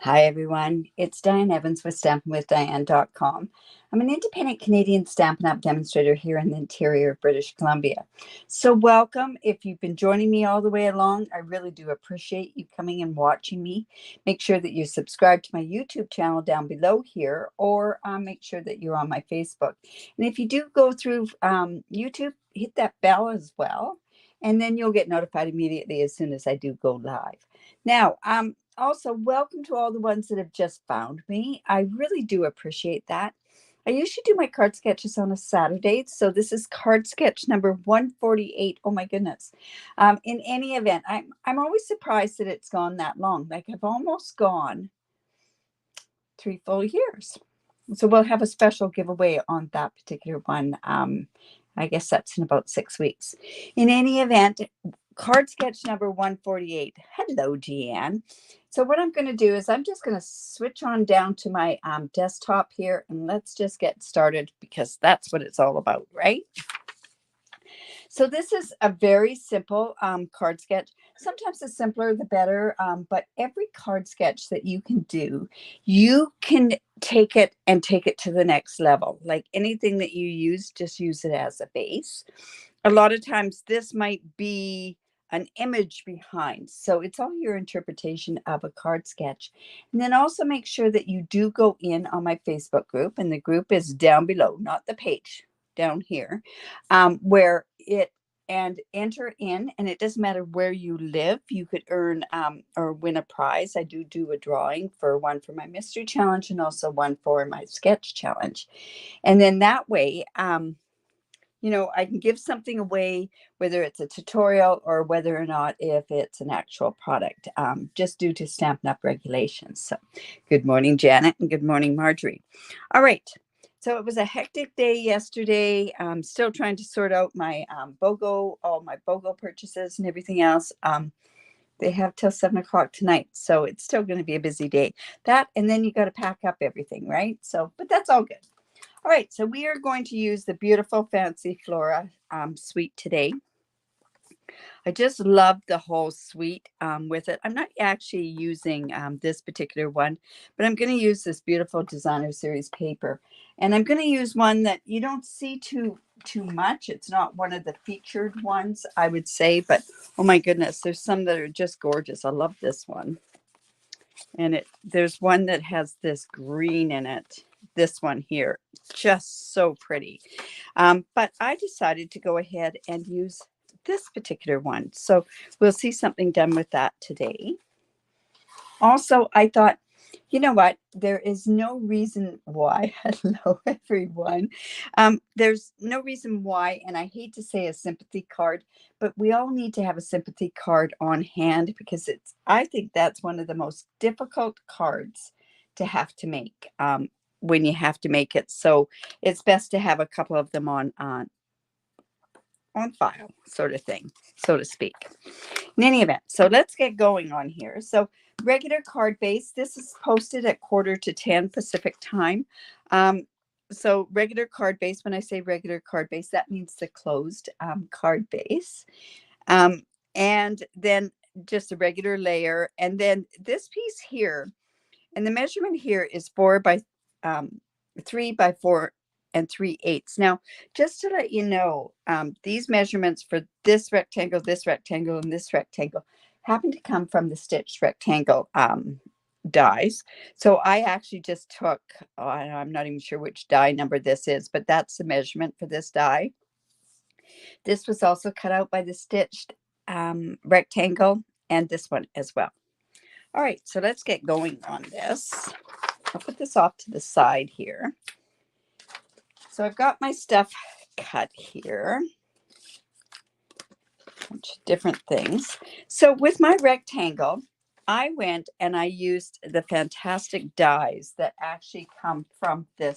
Hi everyone, it's Diane Evans with stampinwithdiane.com. I'm an independent Canadian Stampin' Up demonstrator here in the interior of British Columbia. So welcome. If you've been joining me all the way along, I really do appreciate you coming and watching me. Make sure that you subscribe to my YouTube channel down below here, or make sure that you're on my Facebook. And if you do go through YouTube, hit that bell as well, and then you'll get notified immediately as soon as I do go live. Now, also, welcome to all the ones that have just found me. I really do appreciate that. I usually do my card sketches on a Saturday, so this is card sketch number 148. Oh my goodness. In any event, I'm always surprised that it's gone that long. Like I've almost gone 3 full years. So we'll have a special giveaway on that particular one. I guess that's in about 6 weeks. In any event, card sketch number 148. Hello, Deanne. So what I'm going to do is I'm just going to switch on down to my desktop here, and let's just get started because that's what it's all about, right? So this is a very simple card sketch. Sometimes the simpler, the better, but every card sketch that you can do, you can take it and take it to the next level. Like anything that you use, just use it as a base. A lot of times this might be an image behind. So it's all your interpretation of a card sketch. And then also make sure that you do go in on my Facebook group, and the group is down below, not the page, down here, where it and enter in, and it doesn't matter where you live, you could earn or win a prize. I do a drawing for one for my mystery challenge and also one for my sketch challenge. And then that way, I can give something away, whether it's a tutorial or whether or not if it's an actual product, just due to Stampin' Up regulations. So good morning, Janet, and good morning, Marjorie. All right. So it was a hectic day yesterday. I'm still trying to sort out my all my BOGO purchases and everything else. They have till 7 o'clock tonight, so it's still going to be a busy day. That, and then you got to pack up everything, right? So, but that's all good. All right, so we are going to use the beautiful Fancy Flora suite today. I just love the whole suite with it. I'm not actually using this particular one, but I'm going to use this beautiful designer series paper. And I'm going to use one that you don't see too much. It's not one of the featured ones, I would say, but oh my goodness, there's some that are just gorgeous. I love this one. And there's one that has this green in it. This one here, just so pretty. But I decided to go ahead and use this particular one. So we'll see something done with that today. Also, I thought, you know what? There is no reason why. Hello, everyone. There's no reason why, and I hate to say a sympathy card, but we all need to have a sympathy card on hand because I think that's one of the most difficult cards to have to make when you have to make it. So it's best to have a couple of them on file, sort of thing, so to speak. In any event, so let's get going on here. So regular card base, this is posted at 9:45 Pacific time. So regular card base, when I say regular card base, that means the closed card base. And then just a regular layer. And then this piece here, and the measurement here is 4 by 3 by 4 and 3/8. Now, just to let you know, these measurements for this rectangle, and this rectangle happen to come from the stitched rectangle dies. So I actually just took, I'm not even sure which die number this is, but that's the measurement for this die. This was also cut out by the stitched rectangle, and this one as well. All right, so let's get going on this. I'll put this off to the side here. So I've got my stuff cut here. A bunch of different things. So with my rectangle, I went and I used the fantastic dies that actually come from the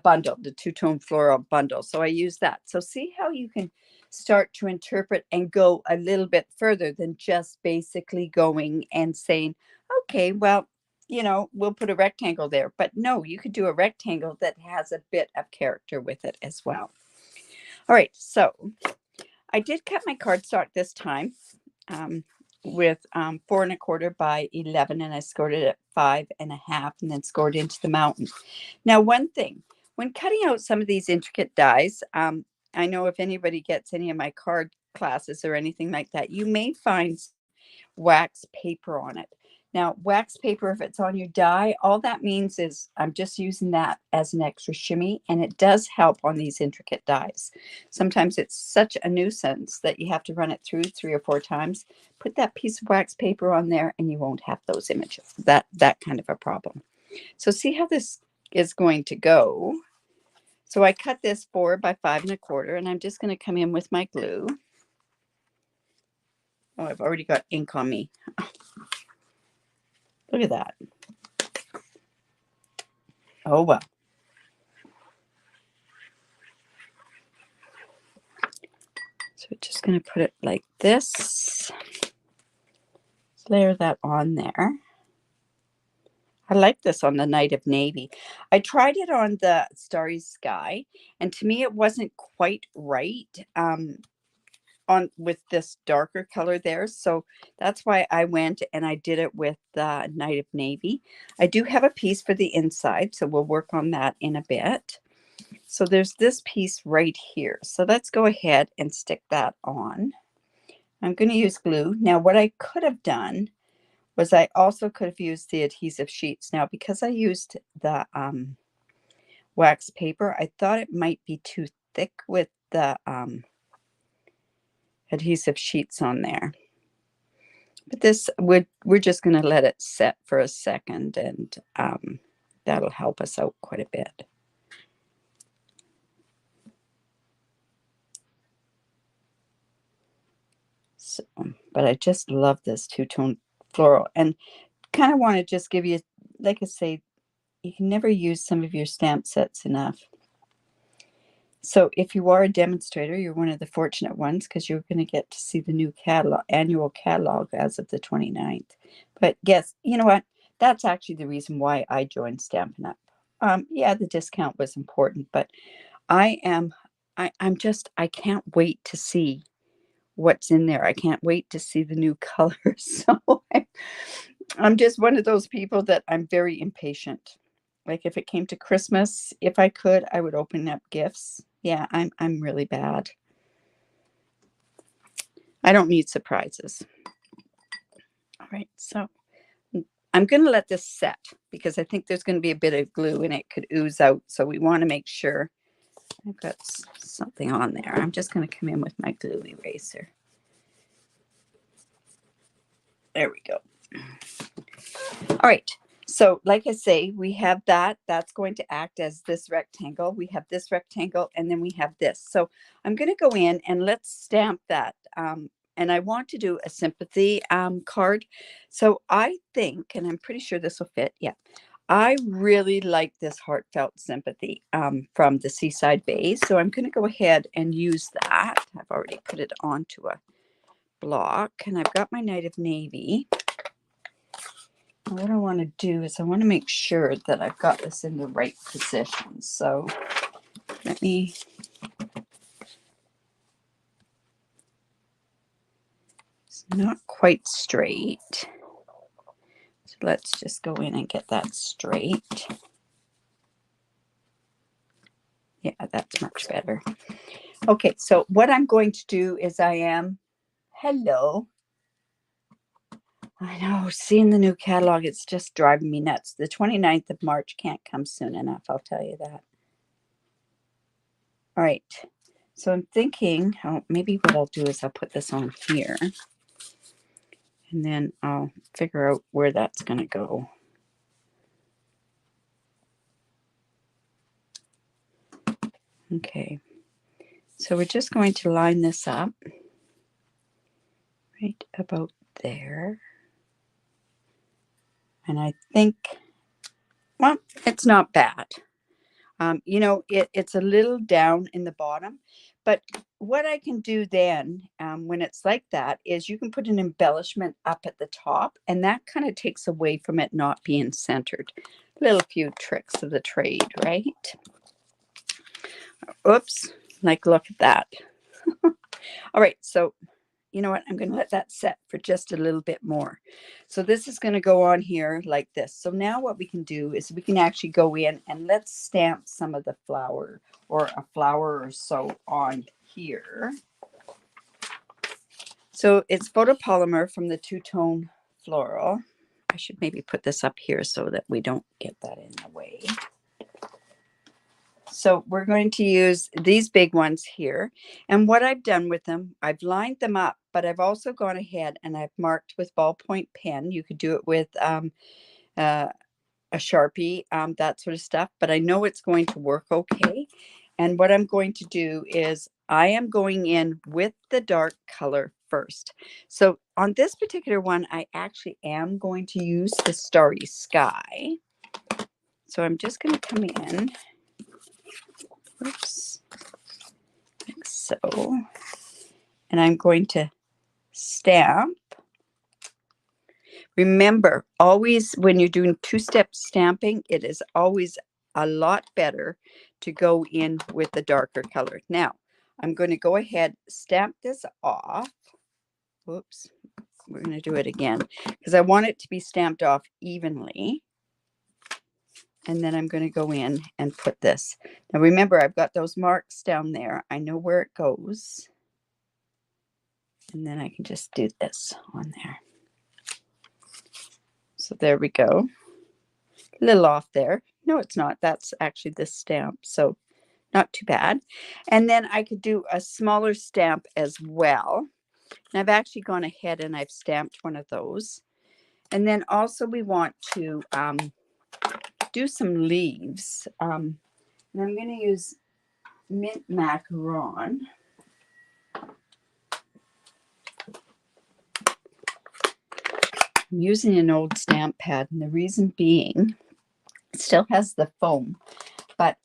bundle, the two-tone floral bundle. So I use that. So see how you can start to interpret and go a little bit further than just basically going and saying, okay, well, we'll put a rectangle there. But no, you could do a rectangle that has a bit of character with it as well. All right, so I did cut my cardstock this time. with 4¼ by 11, and I scored it at 5½, and then scored into the mountain. Now, one thing, when cutting out some of these intricate dies, I know if anybody gets any of my card classes or anything like that, you may find wax paper on it. Now, wax paper, if it's on your die, all that means is I'm just using that as an extra shimmy, and it does help on these intricate dies. Sometimes it's such a nuisance that you have to run it through 3 or 4 times. Put that piece of wax paper on there and you won't have those images, that kind of a problem. So see how this is going to go. So I cut this 4 by 5¼ and I'm just going to come in with my glue. Oh, I've already got ink on me. Look at that. Oh, well. So we're just going to put it like this. Layer that on there. I like this on the Night of Navy. I tried it on the Starry Sky, and to me it wasn't quite right on with this darker color there. So that's why I went and I did it with the Night of Navy. I do have a piece for the inside, so we'll work on that in a bit. So there's this piece right here. So let's go ahead and stick that on. I'm going to use glue. Now what I could have done was I also could have used the adhesive sheets. Now because I used the wax paper, I thought it might be too thick with the adhesive sheets on there. But this we're just going to let it set for a second, and that'll help us out quite a bit. So, but I just love this two-tone floral, and kind of want to just give you, like I say, you can never use some of your stamp sets enough. So if you are a demonstrator, you're one of the fortunate ones, because you're going to get to see the new catalog, annual catalog, as of the 29th. But guess, you know what? That's actually the reason why I joined Stampin' Up. Yeah, the discount was important, but I can't wait to see what's in there. I can't wait to see the new colors. So I'm just one of those people that I'm very impatient. Like if it came to Christmas, if I could, I would open up gifts. Yeah, I'm really bad. I don't need surprises. All right, so I'm going to let this set because I think there's going to be a bit of glue and it could ooze out. So we want to make sure I've got something on there. I'm just going to come in with my glue eraser. There we go. All right. So like I say, we have that. That's going to act as this rectangle. We have this rectangle, and then we have this. So I'm going to go in and let's stamp that. And I want to do a sympathy card. So I think, and I'm pretty sure this will fit. Yeah. I really like this heartfelt sympathy from the Seaside Bay. So I'm going to go ahead and use that. I've already put it onto a block, and I've got my Night of Navy. What I want to do is I want to make sure that I've got this in the right position. So let me, it's not quite straight. So let's just go in and get that straight. Yeah, that's much better. Okay, so what I'm going to do is hello. I know, seeing the new catalog, it's just driving me nuts. The 29th of March can't come soon enough, I'll tell you that. All right, so I'm thinking, maybe what I'll do is I'll put this on here, and then I'll figure out where that's going to go. Okay, so we're just going to line this up right about there. And I think, well, it's not bad. You know, it's a little down in the bottom, but what I can do then when it's like that is you can put an embellishment up at the top, and that kind of takes away from it not being centered. Little few tricks of the trade, right? Oops, like look at that. All right, so you know what, I'm going to let that set for just a little bit more. So this is going to go on here like this. So now what we can do is we can actually go in and let's stamp some of the flower or a flower or so on here. So it's photopolymer from the two-tone Floral. I should maybe put this up here so that we don't get that in the way. So we're going to use these big ones here. And what I've done with them, I've lined them up, but I've also gone ahead and I've marked with ballpoint pen. You could do it with a Sharpie, that sort of stuff, but I know it's going to work okay. And what I'm going to do is I am going in with the dark color first. So on this particular one, I actually am going to use the Starry Sky. So I'm just going to come in. Oops. Like so. And I'm going to stamp. Remember, always when you're doing two-step stamping, it is always a lot better to go in with the darker color. Now, I'm going to go ahead, stamp this off. Whoops. We're going to do it again because I want it to be stamped off evenly. And then I'm going to go in and put this. Now remember, I've got those marks down there. I know where it goes. And then I can just do this on there. So there we go. A little off there. No, it's not. That's actually this stamp. So not too bad. And then I could do a smaller stamp as well. And I've actually gone ahead and I've stamped one of those. And then also we want to do some leaves. And I'm going to use mint macaron. I'm using an old stamp pad, and the reason being it still has the foam. But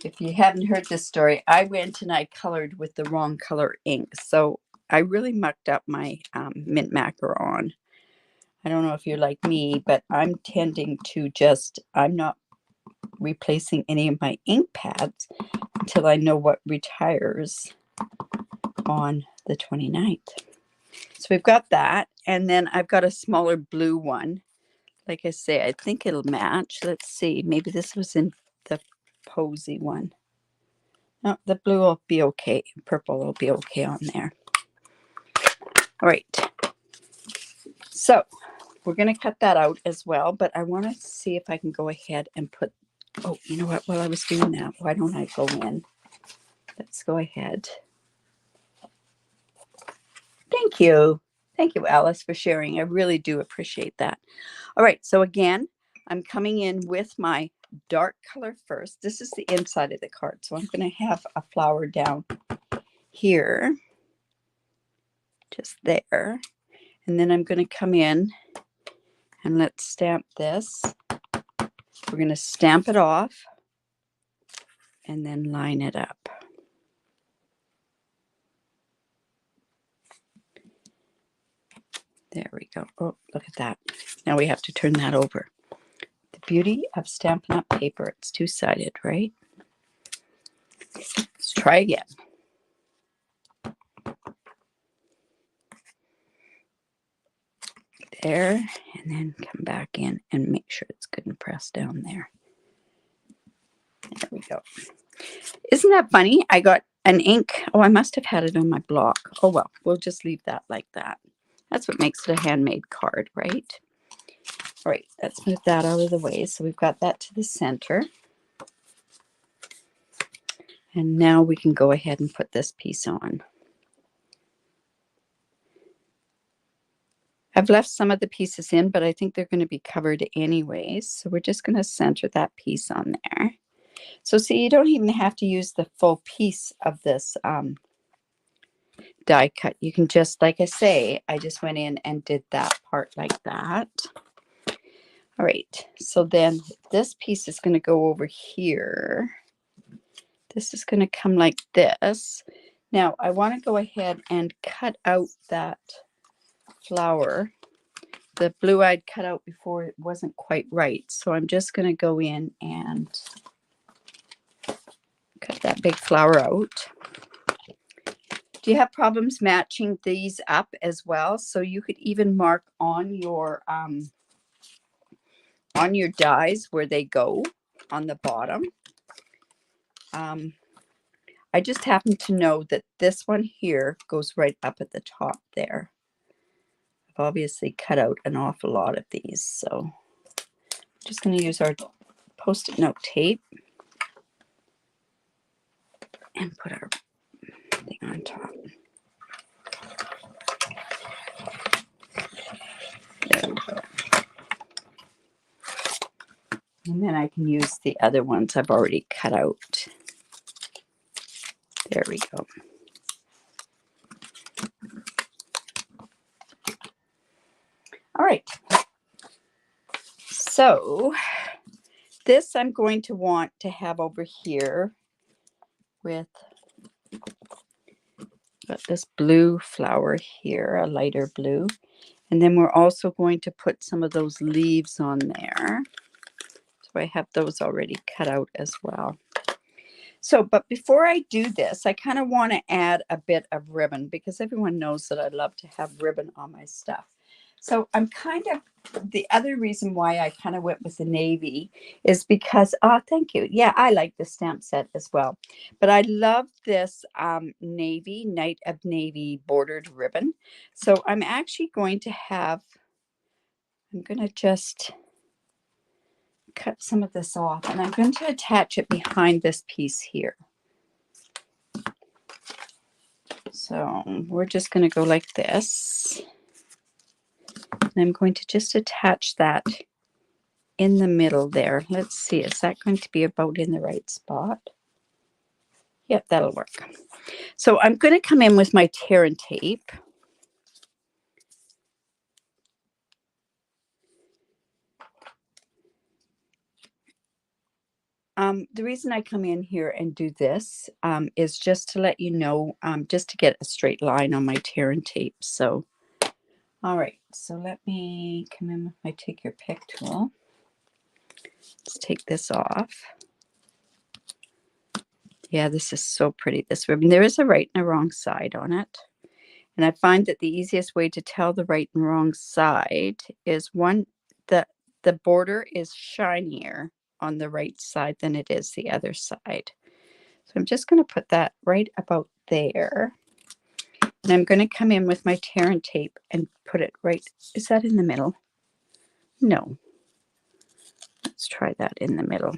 if you haven't heard this story, I went and I colored with the wrong color ink. So I really mucked up my mint macaron. I don't know if you're like me, but I'm tending to I'm not replacing any of my ink pads until I know what retires on the 29th. So we've got that. And then I've got a smaller blue one. Like I say, I think it'll match. Let's see. Maybe this was in the Posy one. No, the blue will be okay. Purple will be okay on there. All right. So we're going to cut that out as well, but I want to see if I can go ahead and put, oh, you know what? While I was doing that, why don't I go in? Let's go ahead. Thank you. Thank you, Alice, for sharing. I really do appreciate that. All right. So again, I'm coming in with my dark color first. This is the inside of the card. So I'm going to have a flower down here, just there. And then I'm going to come in and let's stamp this. We're going to stamp it off and then line it up. There we go. Oh, look at that. Now we have to turn that over. The beauty of Stampin' Up! Paper, it's two-sided, right? Let's try again. There, and then come back in and make sure it's good and pressed down there. There we go. Isn't that funny? I got an ink. Oh, I must have had it on my block. Oh, well, we'll just leave that like that. That's what makes it a handmade card, right? All right, let's move that out of the way. So we've got that to the center. And now we can go ahead and put this piece on. I've left some of the pieces in, but I think they're going to be covered anyways. So we're just going to center that piece on there. So see, you don't even have to use the full piece of this die cut. You can just, like I say, I just went in and did that part like that. All right, so then this piece is going to go over here. This is going to come like this. Now I want to go ahead and cut out that flower. The blue I'd cut out before, it wasn't quite right. So I'm just going to go in and cut that big flower out. Do you have problems matching these up as well? So you could even mark on your dies where they go on the bottom. I just happen to know that this one here goes right up at the top there. I've obviously cut out an awful lot of these, so I'm just going to use our Post-it note tape and put our thing on top. There we go. And then I can use the other ones I've already cut out. There we go. All right. So this I'm going to want to have over here with this blue flower here, a lighter blue. And then we're also going to put some of those leaves on there. So I have those already cut out as well. So, but before I do this, I kind of want to add a bit of ribbon because everyone knows that I love to have ribbon on my stuff. So I'm kind of, the other reason why I kind of went with the navy is because, oh, thank you. Yeah, I like the stamp set as well. But I love this navy, Night of Navy bordered ribbon. So I'm actually going to have, I'm going to just cut some of this off and I'm going to attach it behind this piece here. So we're just going to go like this. And I'm going to just attach that in the middle there. Let's see, is that going to be about in the right spot? Yep, that'll work. So I'm going to come in with my tear and tape. The reason I come in here and do this is just to let you know, just to get a straight line on my tear and tape. So, all right, so let me come in with my take your pick tool. Let's take this off. Yeah, this is so pretty, this ribbon. There is a right and a wrong side on it. And I find that the easiest way to tell the right and wrong side is one, the border is shinier on the right side than it is the other side. So I'm just going to put that right about there. And I'm going to come in with my tear and tape and put it right. Is that in the middle? No. Let's try that in the middle.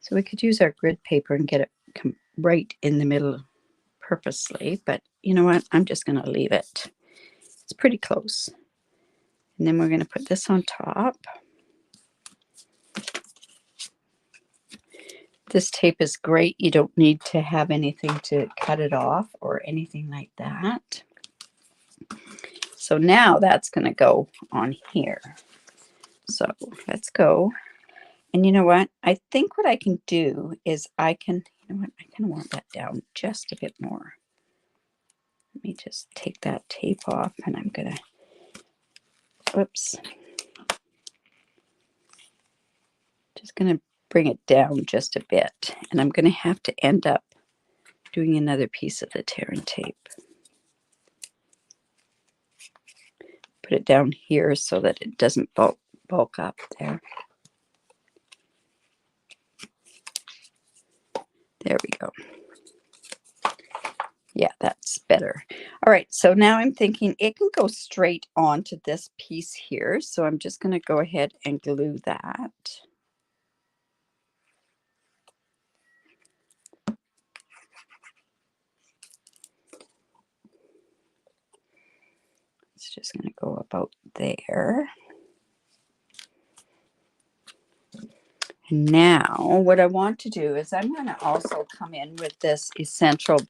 So we could use our grid paper and get it right in the middle purposely, but you know what? I'm just going to leave it. It's pretty close. And then we're going to put this on top. This tape is great. You don't need to have anything to cut it off or anything like that. So now that's going to go on here. So let's go. And you know what? I think what I can do is I can, you know what? I kind of want that down just a bit more. Let me just take that tape off and I'm going to, whoops. Just going to bring it down just a bit. And I'm going to have to end up doing another piece of the tear and tape. Put it down here so that it doesn't bulk up there. There we go. Yeah, that's better. All right, so now I'm thinking it can go straight onto this piece here. So I'm just going to go ahead and glue that. It's just going to go about there. And now what I want to do is I'm going to also come in with this essential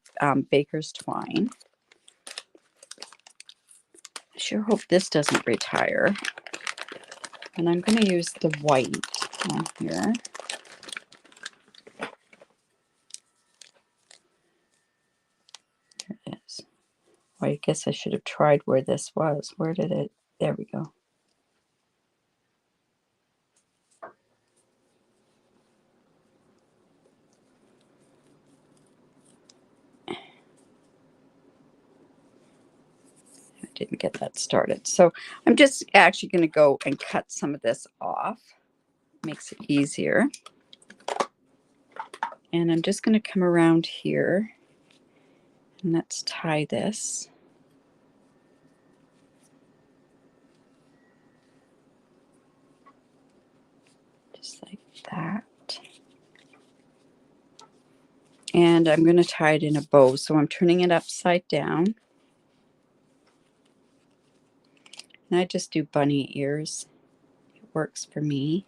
baker's twine. I sure hope this doesn't retire. And I'm going to use the white on here. There it is. Well, I guess I should have tried where this was. Where did it? There we go. didn't get that started. So I'm just actually going to go and cut some of this off. Makes it easier. And I'm just going to come around here and let's tie this. Just like that. And I'm going to tie it in a bow. So I'm turning it upside down. And I just do bunny ears. It works for me.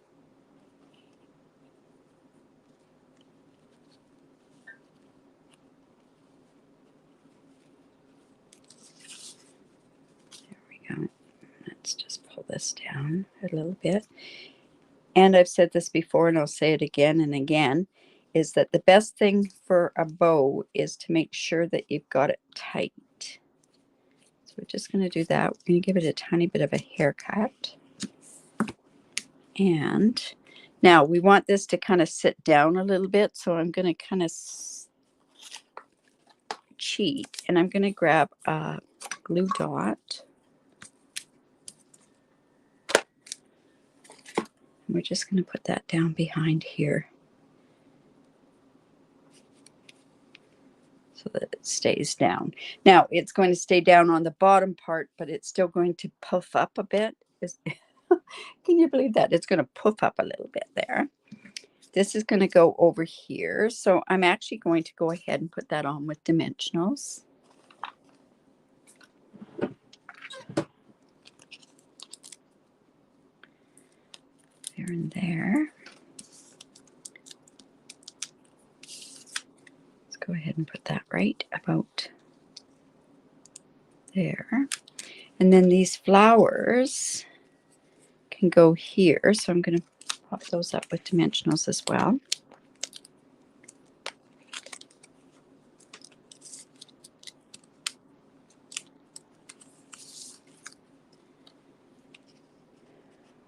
There we go. Let's just pull this down a little bit. And I've said this before and I'll say it again and again, is that the best thing for a bow is to make sure that you've got it tight. So we're just going to do that. We're going to give it a tiny bit of a haircut. And now we want this to kind of sit down a little bit. So I'm going to kind of cheat and I'm going to grab a glue dot. And we're just going to put that down behind here so that it stays down. Now it's going to stay down on the bottom part, but it's still going to puff up a bit. Can you believe that? It's going to puff up a little bit there. This is going to go over here. So I'm actually going to go ahead and put that on with dimensionals. There and there. Let's go ahead and put that right about there. And then these flowers can go here. So I'm going to pop those up with dimensionals as well.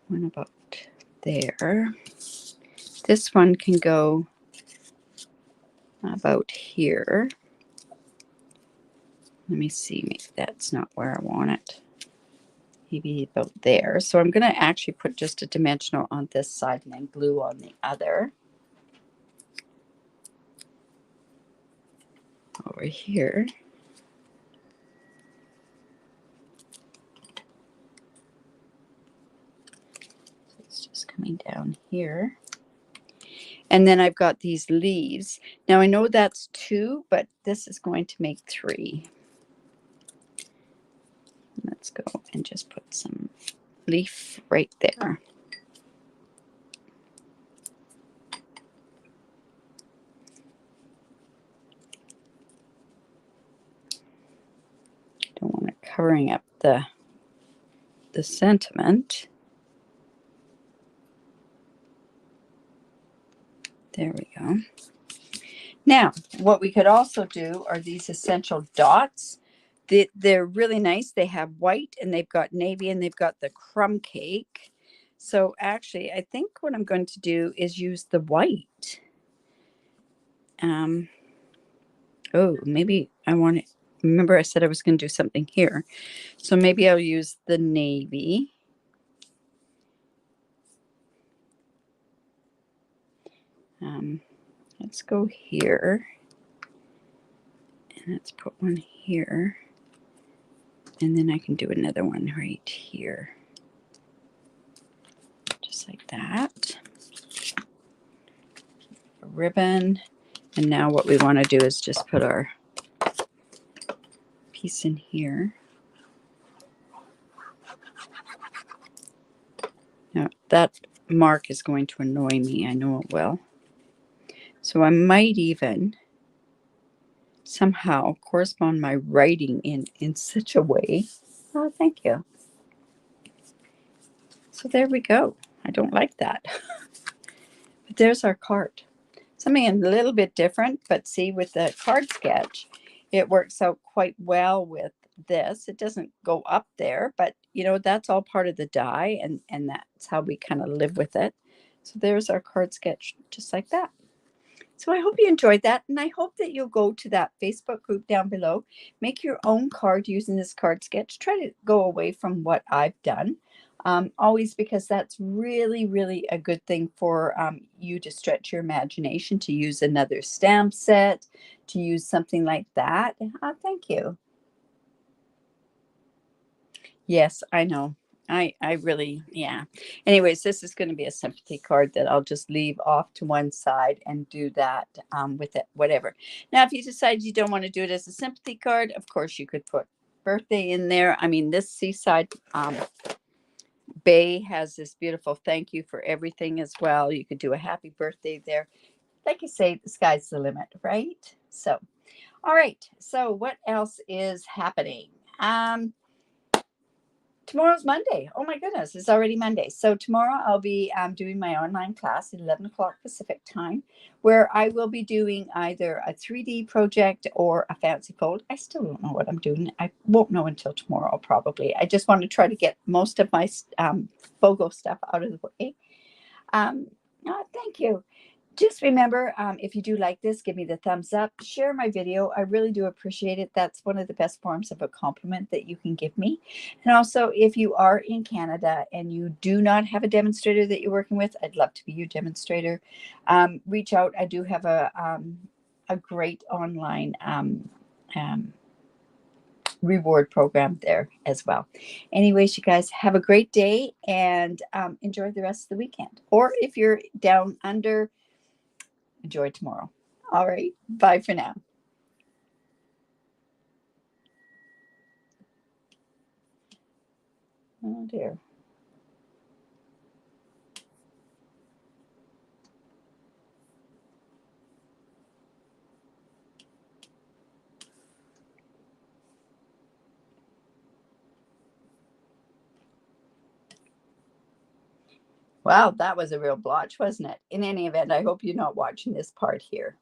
One about there. This one can go about here. Let me see, maybe that's not where I want it. Maybe about there. So I'm going to actually put just a dimensional on this side and then glue on the other. Over here. So it's just coming down here. And then I've got these leaves. Now I know that's 2, but this is going to make 3. Let's go and just put some leaf right there. Don't want it covering up the sentiment. There we go. Now, what we could also do are these essential dots. They're really nice. They have white and they've got navy and they've got the crumb cake. So actually, I think what I'm going to do is use the white. Oh, maybe I want it. Remember I said I was going to do something here. So maybe I'll use the navy. Let's go here. And let's put one here. And then I can do another one right here. Just like that. A ribbon. And now what we want to do is just put our piece in here. Now that mark is going to annoy me. I know it will. So I might even somehow correspond my writing in such a way. Oh, thank you. So there we go. I don't like that. But there's our card. Something a little bit different, but see, with the card sketch, it works out quite well with this. It doesn't go up there, but you know, that's all part of the die, and that's how we kind of live with it. So there's our card sketch, just like that. So I hope you enjoyed that, and I hope that you'll go to that Facebook group down below, make your own card using this card sketch. Try to go away from what I've done, always, because that's really, really a good thing for you to stretch your imagination, to use another stamp set, to use something like that. Thank you. Yes, I know. I really, yeah. Anyways, this is going to be a sympathy card that I'll just leave off to one side and do that with it, whatever. Now, if you decide you don't want to do it as a sympathy card, of course, you could put birthday in there. I mean, this seaside bay has this beautiful thank you for everything as well. You could do a happy birthday there. Like I say, the sky's the limit, right? So, all right. So, what else is happening? Tomorrow's Monday. Oh my goodness, it's already Monday. So tomorrow I'll be doing my online class at 11 o'clock Pacific time, where I will be doing either a 3D project or a fancy fold. I still don't know what I'm doing. I won't know until tomorrow, probably. I just want to try to get most of my BOGO stuff out of the way. Thank you. Just remember, if you do like this, give me the thumbs up. Share my video. I really do appreciate it. That's one of the best forms of a compliment that you can give me. And also, if you are in Canada and you do not have a demonstrator that you're working with, I'd love to be your demonstrator. Reach out. I do have a great online reward program there as well. Anyways, you guys have a great day and enjoy the rest of the weekend. Or if you're down under, enjoy tomorrow. All right. Bye for now. Oh dear. Wow, that was a real blotch, wasn't it? In any event, I hope you're not watching this part here.